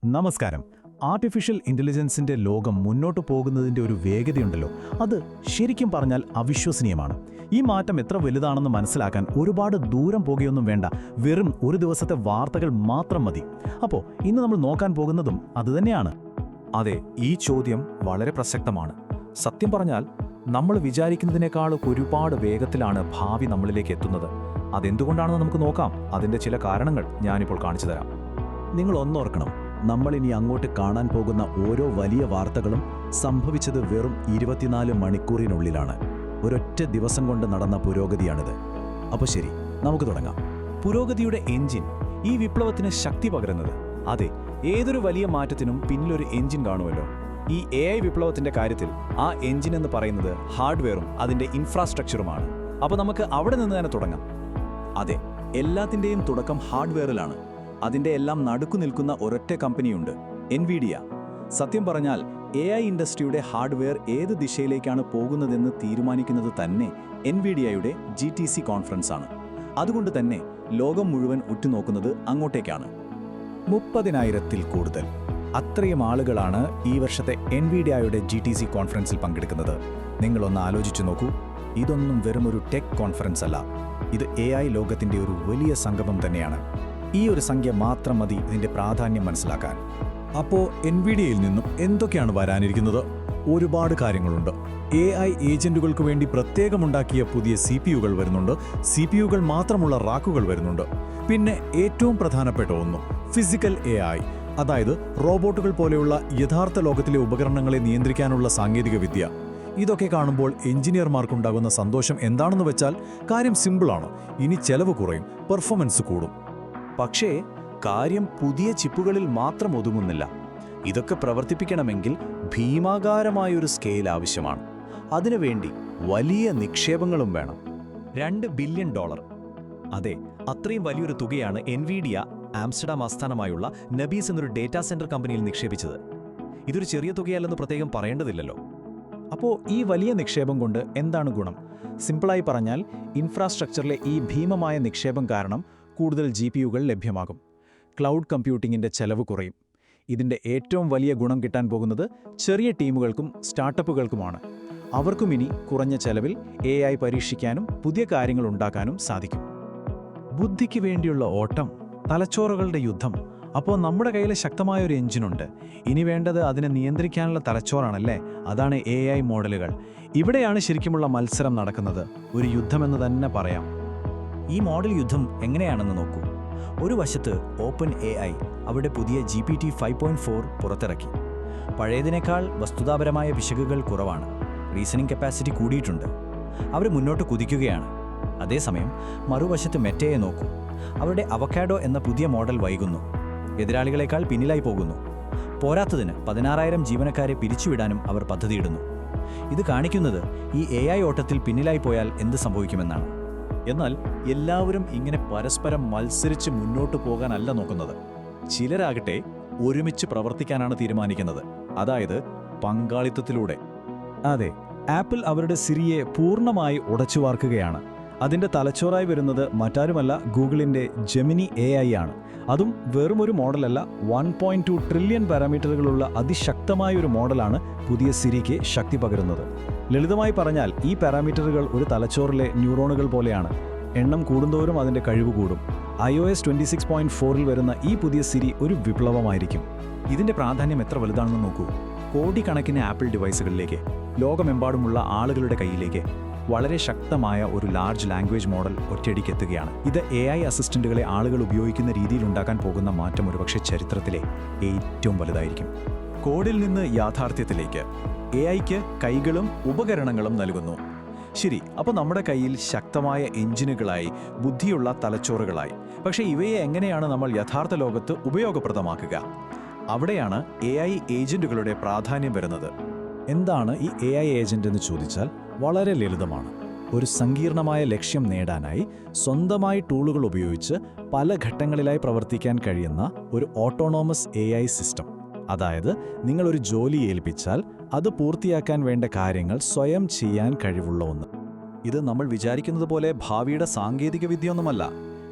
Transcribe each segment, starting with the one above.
നമസ്കാരം. ആർട്ടിഫിഷ്യൽ ഇന്റലിജൻസിന്റെ ലോകം മുന്നോട്ട് പോകുന്നതിന്റെ ഒരു വേഗതയുണ്ടല്ലോ, അത് ശരിക്കും പറഞ്ഞാൽ അവിശ്വസനീയമാണ്. ഈ മാറ്റം എത്ര വലുതാണെന്ന് മനസ്സിലാക്കാൻ ഒരുപാട് ദൂരം പോകുകയൊന്നും വേണ്ട, വെറും ഒരു ദിവസത്തെ വാർത്തകൾ മാത്രം മതി. അപ്പോൾ ഇന്ന് നമ്മൾ നോക്കാൻ പോകുന്നതും അതുതന്നെയാണ്. അതെ, ഈ ചോദ്യം വളരെ പ്രസക്തമാണ്. സത്യം പറഞ്ഞാൽ നമ്മൾ വിചാരിക്കുന്നതിനേക്കാൾ ഒരുപാട് വേഗത്തിലാണ് ഭാവി നമ്മളിലേക്ക് എത്തുന്നത്. അതെന്തുകൊണ്ടാണെന്ന് നമുക്ക് നോക്കാം. അതിൻ്റെ ചില കാരണങ്ങൾ ഞാനിപ്പോൾ കാണിച്ചു തരാം. നിങ്ങൾ ഒന്നോർക്കണം, നമ്മളിനി അങ്ങോട്ട് കാണാൻ പോകുന്ന ഓരോ വലിയ വാർത്തകളും സംഭവിച്ചത് വെറും 24 മണിക്കൂറിനുള്ളിലാണ്. ഒരൊറ്റ ദിവസം കൊണ്ട് നടന്ന പുരോഗതിയാണിത്. അപ്പോൾ ശരി, നമുക്ക് തുടങ്ങാം. പുരോഗതിയുടെ എഞ്ചിൻ, ഈ വിപ്ലവത്തിന് ശക്തി പകരുന്നത്. അതെ, ഏതൊരു വലിയ മാറ്റത്തിനും പിന്നിലൊരു എഞ്ചിൻ കാണുമല്ലോ. ഈ AI വിപ്ലവത്തിന്റെ കാര്യത്തിൽ ആ എഞ്ചിൻ എന്ന് പറയുന്നത് ഹാർഡ്വെയറും അതിന്റെ ഇൻഫ്രാസ്ട്രക്ചറുമാണ്. അപ്പോൾ നമുക്ക് അവിടെ നിന്ന് തന്നെ തുടങ്ങാം. അതെ, എല്ലാത്തിൻ്റെയും തുടക്കം ഹാർഡ്വെയറിലാണ്. അതിൻ്റെ എല്ലാം നടുക്കു നിൽക്കുന്ന ഒരൊറ്റ കമ്പനിയുണ്ട്, എൻവിഡിയ. സത്യം പറഞ്ഞാൽ AI ഇൻഡസ്ട്രിയുടെ ഹാർഡ്വെയർ ഏത് ദിശയിലേക്കാണ് പോകുന്നതെന്ന് തീരുമാനിക്കുന്നത് തന്നെ എൻവിഡിയയുടെ GTC കോൺഫറൻസ് ആണ്. അതുകൊണ്ട് തന്നെ ലോകം മുഴുവൻ ഉറ്റുനോക്കുന്നത് അങ്ങോട്ടേക്കാണ്. 30,000-ൽ കൂടുതൽ, അത്രയും ആളുകളാണ് ഈ വർഷത്തെ എൻവിഡിയയുടെ GTC കോൺഫറൻസിൽ പങ്കെടുക്കുന്നത്. നിങ്ങളൊന്ന് ആലോചിച്ചു നോക്കൂ. ഇതൊന്നും വെറുമൊരു ടെക് കോൺഫറൻസ് അല്ല, ഇത് AI ലോകത്തിൻ്റെ ഒരു വലിയ സംഗമം തന്നെയാണ്. ഈ ഒരു സംഖ്യ മാത്രം മതി ഇതിൻ്റെ പ്രാധാന്യം മനസ്സിലാക്കാൻ. അപ്പോൾ എൻവിഡിയയിൽ നിന്നും എന്തൊക്കെയാണ് വരാനിരിക്കുന്നത്? ഒരുപാട് കാര്യങ്ങളുണ്ട്. AI ഏജന്റുകൾക്ക് വേണ്ടി പ്രത്യേകമുണ്ടാക്കിയ പുതിയ CPUകൾ വരുന്നുണ്ട്. CPUകൾ മാത്രമുള്ള റാക്കുകൾ വരുന്നുണ്ട്. പിന്നെ ഏറ്റവും പ്രധാനപ്പെട്ട ഒന്നും ഫിസിക്കൽ AI, അതായത് റോബോട്ടുകൾ പോലെയുള്ള യഥാർത്ഥ ലോകത്തിലെ ഉപകരണങ്ങളെ നിയന്ത്രിക്കാനുള്ള സാങ്കേതികവിദ്യ. ഇതൊക്കെ കാണുമ്പോൾ എഞ്ചിനീയർമാർക്കുണ്ടാകുന്ന സന്തോഷം എന്താണെന്ന് വെച്ചാൽ, കാര്യം സിമ്പിളാണ്. ഇനി ചെലവ് കുറയും, പെർഫോമൻസ് കൂടും. പക്ഷേ കാര്യം പുതിയ ചിപ്പുകളിൽ മാത്രം ഒതുങ്ങുന്നില്ല. ഇതൊക്കെ പ്രവർത്തിപ്പിക്കണമെങ്കിൽ ഭീമാകാരമായൊരു സ്കെയിൽ ആവശ്യമാണ്. അതിനുവേണ്ടി വലിയ നിക്ഷേപങ്ങളും വേണം. $2 ബില്യൺ. അതെ, അത്രയും വലിയൊരു തുകയാണ് എൻവിഡിയ ആംസ്റ്റർഡാം ആസ്ഥാനമായുള്ള നബീസ് എന്നൊരു ഡേറ്റാ സെന്റർ കമ്പനിയിൽ നിക്ഷേപിച്ചത്. ഇതൊരു ചെറിയ തുകയല്ലെന്ന് പ്രത്യേകം പറയേണ്ടതില്ലല്ലോ. അപ്പോൾ ഈ വലിയ നിക്ഷേപം കൊണ്ട് എന്താണ് ഗുണം? സിമ്പിളായി പറഞ്ഞാൽ, ഇൻഫ്രാസ്ട്രക്ചറിലെ ഈ ഭീമമായ നിക്ഷേപം കാരണം കൂടുതൽ GPUകൾ ലഭ്യമാകും. ക്ലൗഡ് കമ്പ്യൂട്ടിങ്ങിൻ്റെ ചെലവ് കുറയും. ഇതിൻ്റെ ഏറ്റവും വലിയ ഗുണം കിട്ടാൻ പോകുന്നത് ചെറിയ ടീമുകൾക്കും സ്റ്റാർട്ടപ്പുകൾക്കുമാണ്. അവർക്കും ഇനി കുറഞ്ഞ ചെലവിൽ AI പരീക്ഷിക്കാനും പുതിയ കാര്യങ്ങൾ ഉണ്ടാക്കാനും സാധിക്കും. ബുദ്ധിക്ക് വേണ്ടിയുള്ള ഓട്ടം, തലച്ചോറുകളുടെ യുദ്ധം. അപ്പോൾ നമ്മുടെ കയ്യിൽ ശക്തമായൊരു എഞ്ചിനുണ്ട്. ഇനി വേണ്ടത് അതിനെ നിയന്ത്രിക്കാനുള്ള തലച്ചോറാണല്ലേ? അതാണ് AI മോഡലുകൾ. ഇവിടെയാണ് ശരിക്കുമുള്ള മത്സരം നടക്കുന്നത്. ഒരു യുദ്ധമെന്ന് തന്നെ പറയാം. ഈ മോഡൽ യുദ്ധം എങ്ങനെയാണെന്ന് നോക്കൂ. ഒരു വശത്ത് OpenAI അവിടെ പുതിയ GPT 5.4 പുറത്തിറക്കി. പഴയതിനേക്കാൾ വസ്തുതാപരമായ പിശകുകൾ കുറവാണ്. റീസണിംഗ് കപ്പാസിറ്റി കൂടിയിട്ടുണ്ട്. അവർ മുന്നോട്ട് കുതിക്കുകയാണ്. അതേസമയം മറുവശത്ത് മെറ്റയെ നോക്കൂ. അവരുടെ അവക്കാഡോ എന്ന പുതിയ മോഡൽ വൈകുന്നു. എതിരാളികളെക്കാൾ പിന്നിലായി പോകുന്നു. പോരാത്തതിന് 16,000 ജീവനക്കാരെ പിരിച്ചുവിടാനും അവർ പദ്ധതിയിടുന്നു. ഇത് കാണിക്കുന്നത് ഈ AI ഓട്ടത്തിൽ പിന്നിലായി പോയാൽ എന്ത് സംഭവിക്കുമെന്നാണ്. എന്നാൽ എല്ലാവരും ഇങ്ങനെ പരസ്പരം മത്സരിച്ച് മുന്നോട്ടു പോകാനല്ല നോക്കുന്നത്. ചിലരാകട്ടെ ഒരുമിച്ച് പ്രവർത്തിക്കാനാണ് തീരുമാനിക്കുന്നത്, അതായത് പങ്കാളിത്തത്തിലൂടെ. അതെ, ആപ്പിൾ അവരുടെ സിരിയെ പൂർണ്ണമായി ഉടച്ചുവാർക്കുകയാണ്. അതിൻ്റെ തലച്ചോറായി വരുന്നത് മറ്റാരുമല്ല, ഗൂഗിളിൻ്റെ ജെമിനി AI ആണ്. അതും വെറുമൊരു മോഡലല്ല, 1.2 ട്രില്യൺ പാരാമീറ്ററുകളുള്ള അതിശക്തമായൊരു മോഡലാണ് പുതിയ സിരിക്ക് ശക്തി പകരുന്നത്. ലളിതമായി പറഞ്ഞാൽ, ഈ പാരാമീറ്ററുകൾ ഒരു തലച്ചോറിലെ ന്യൂറോണുകൾ പോലെയാണ്. എണ്ണം കൂടുന്തോറും അതിൻ്റെ കഴിവ് കൂടും. iOS 26.4-ൽ വരുന്ന ഈ പുതിയ സിരി ഒരു വിപ്ലവമായിരിക്കും. ഇതിൻ്റെ പ്രാധാന്യം എത്ര വലുതാണെന്ന് നോക്കൂ. കോടിക്കണക്കിന് ആപ്പിൾ ഡിവൈസുകളിലേക്ക്, ലോകമെമ്പാടുമുള്ള ആളുകളുടെ കയ്യിലേക്ക് വളരെ ശക്തമായ ഒരു ലാർജ് ലാംഗ്വേജ് മോഡൽ ഒറ്റയടിക്കെത്തുകയാണ്. ഇത് AI അസിസ്റ്റന്റുകളെ ആളുകൾ ഉപയോഗിക്കുന്ന രീതിയിൽ ഉണ്ടാക്കാൻ പോകുന്ന മാറ്റം ഒരുപക്ഷെ ചരിത്രത്തിലെ ഏറ്റവും വലുതായിരിക്കും. കോഡിൽ നിന്ന് യാഥാർത്ഥ്യത്തിലേക്ക് AIക്ക് കൈകളും ഉപകരണങ്ങളും നൽകുന്നു. ശരി, അപ്പോൾ നമ്മുടെ കയ്യിൽ ശക്തമായ എഞ്ചിനുകളായി, ബുദ്ധിയുള്ള തലച്ചോറുകളായി. പക്ഷേ ഇവയെ എങ്ങനെയാണ് നമ്മൾ യഥാർത്ഥ ലോകത്ത് ഉപയോഗപ്രദമാക്കുക? അവിടെയാണ് AI ഏജന്റുകളുടെ പ്രാധാന്യം വരുന്നത്. എന്താണ് ഈ AI ഏജന്റ് എന്ന് ചോദിച്ചാൽ വളരെ ലളിതമാണ്. ഒരു സങ്കീർണമായ ലക്ഷ്യം നേടാനായി സ്വന്തമായി ടൂളുകൾ ഉപയോഗിച്ച് പല ഘട്ടങ്ങളിലായി പ്രവർത്തിക്കാൻ കഴിയുന്ന ഒരു ഓട്ടോണോമസ് AI സിസ്റ്റം. അതായത്, നിങ്ങളൊരു ജോലി ഏൽപ്പിച്ചാൽ അത് പൂർത്തിയാക്കാൻ വേണ്ട കാര്യങ്ങൾ സ്വയം ചെയ്യാൻ കഴിവുള്ള ഒന്ന്. ഇത് നമ്മൾ വിചാരിക്കുന്നത് പോലെ ഭാവിയുടെ സാങ്കേതിക വിദ്യയൊന്നുമല്ല.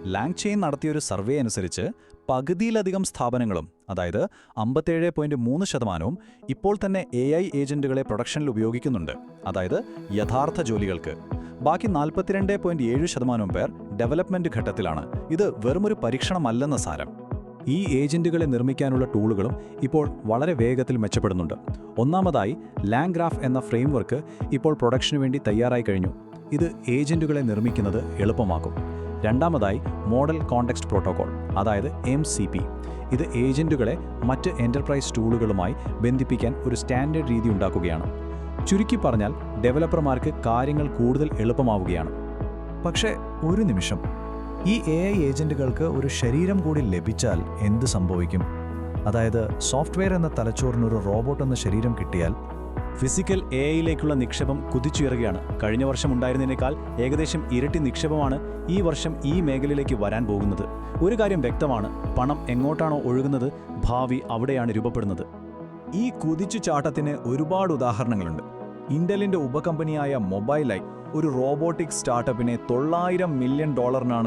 ലാങ്ചെയിൻ നടത്തിയൊരു സർവേ അനുസരിച്ച് പകുതിയിലധികം സ്ഥാപനങ്ങളും, അതായത് 57.3%, ഇപ്പോൾ തന്നെ AI ഏജന്റുകളെ പ്രൊഡക്ഷനിൽ ഉപയോഗിക്കുന്നുണ്ട്, അതായത് യഥാർത്ഥ ജോലികൾക്ക്. ബാക്കി 42.7% പേർ ഡെവലപ്മെന്റ് ഘട്ടത്തിലാണ്. ഇത് വെറുമൊരു പരീക്ഷണമല്ലെന്ന സാരം. ഈ ഏജന്റുകളെ നിർമ്മിക്കാനുള്ള ടൂളുകളും ഇപ്പോൾ വളരെ വേഗത്തിൽ മെച്ചപ്പെടുന്നുണ്ട്. ഒന്നാമതായി ലാംഗ്രാഫ് എന്ന ഫ്രെയിംവർക്ക് ഇപ്പോൾ പ്രൊഡക്ഷനു വേണ്ടി തയ്യാറായി കഴിഞ്ഞു. ഇത് ഏജന്റുകളെ നിർമ്മിക്കുന്നത് എളുപ്പമാക്കും. രണ്ടാമതായി മോഡൽ കോണ്ടെക്സ്റ്റ് പ്രോട്ടോകോൾ, അതായത് MCP. ഇത് ഏജന്റുകളെ മറ്റ് എന്റർപ്രൈസ് ടൂളുകളുമായി ബന്ധിപ്പിക്കാൻ ഒരു സ്റ്റാൻഡേർഡ് രീതി ഉണ്ടാക്കുകയാണ്. ചുരുക്കി പറഞ്ഞാൽ ഡെവലപ്പർമാർക്ക് കാര്യങ്ങൾ കൂടുതൽ എളുപ്പമാവുകയാണ്. പക്ഷേ ഒരു നിമിഷം, ഈ AI ഏജന്റുകൾക്ക് ഒരു ശരീരം കൂടി ലഭിച്ചാൽ എന്ത് സംഭവിക്കും? അതായത് സോഫ്റ്റ്വെയർ എന്ന തലച്ചോറിനൊരു റോബോട്ട് എന്ന ശരീരം കിട്ടിയാൽ? ഫിസിക്കൽ AIയിലേക്കുള്ള നിക്ഷേപം കുതിച്ചുയരുകയാണ്. കഴിഞ്ഞ വർഷം ഉണ്ടായിരുന്നതിനേക്കാൾ ഏകദേശം ഇരട്ടി നിക്ഷേപമാണ് ഈ വർഷം ഈ മേഖലയിലേക്ക് വരാൻ പോകുന്നത്. ഒരു കാര്യം വ്യക്തമാണ്, പണം എങ്ങോട്ടാണോ ഒഴുകുന്നത്, ഭാവി അവിടെയാണ് രൂപപ്പെടുന്നത്. ഈ കുതിച്ചുചാട്ടത്തിന് ഒരുപാട് ഉദാഹരണങ്ങളുണ്ട്. ഇന്റലിന്റെ ഉപകമ്പനിയായ മൊബൈലൈ ഒരു റോബോട്ടിക് സ്റ്റാർട്ടപ്പിനെ $900 മില്യൺ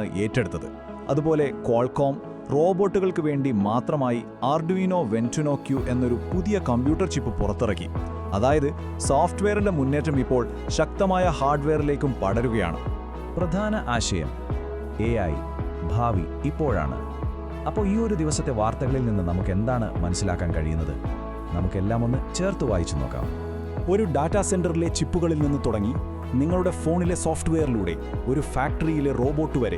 ഏറ്റെടുത്തത്. അതുപോലെ ക്വാൾകോം റോബോട്ടുകൾക്ക് വേണ്ടി മാത്രമായി ആർഡുയിനോ വെന്റുനോ ക്യൂ എന്നൊരു പുതിയ കമ്പ്യൂട്ടർ ചിപ്പ് പുറത്തിറക്കി. അതായത് സോഫ്റ്റ്വെയറിന്റെ മുന്നേറ്റം ഇപ്പോൾ ശക്തമായ ഹാർഡ്വെയറിലേക്കും പടരുകയാണ്. പ്രധാന ആശയം AI ഭാവി ഇപ്പോഴാണ്. അപ്പോൾ ഈ ഒരു ദിവസത്തെ വാർത്തകളിൽ നിന്ന് നമുക്ക് എന്താണ് മനസ്സിലാക്കാൻ കഴിയുന്നത്? നമുക്കെല്ലാം ഒന്ന് ചേർത്ത് വായിച്ചു നോക്കാം. ഒരു ഡാറ്റാ സെന്ററിലെ ചിപ്പുകളിൽ നിന്ന് തുടങ്ങി നിങ്ങളുടെ ഫോണിലെ സോഫ്റ്റ്വെയറിലൂടെ ഒരു ഫാക്ടറിയിലെ റോബോട്ട് വരെ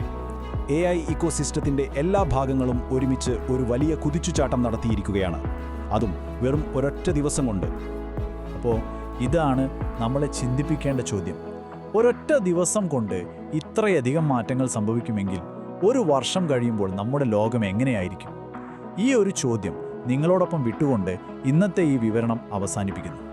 AI ഇക്കോസിസ്റ്റത്തിന്റെ എല്ലാ ഭാഗങ്ങളും ഒരുമിച്ച് ഒരു വലിയ കുതിച്ചുചാട്ടം നടത്തിയിരിക്കുകയാണ്. അതും വെറും ഒരൊറ്റ ദിവസം കൊണ്ട്. അപ്പോൾ ഇതാണ് നമ്മളെ ചിന്തിപ്പിക്കേണ്ട ചോദ്യം. ഒരൊറ്റ ദിവസം കൊണ്ട് ഇത്രയധികം മാറ്റങ്ങൾ സംഭവിക്കുമെങ്കിൽ ഒരു വർഷം കഴിയുമ്പോൾ നമ്മുടെ ലോകം എങ്ങനെയായിരിക്കും? ഈ ഒരു ചോദ്യം നിങ്ങളോടൊപ്പം വിട്ടുകൊണ്ട് ഇന്നത്തെ ഈ വിവരണം അവസാനിപ്പിക്കുന്നു.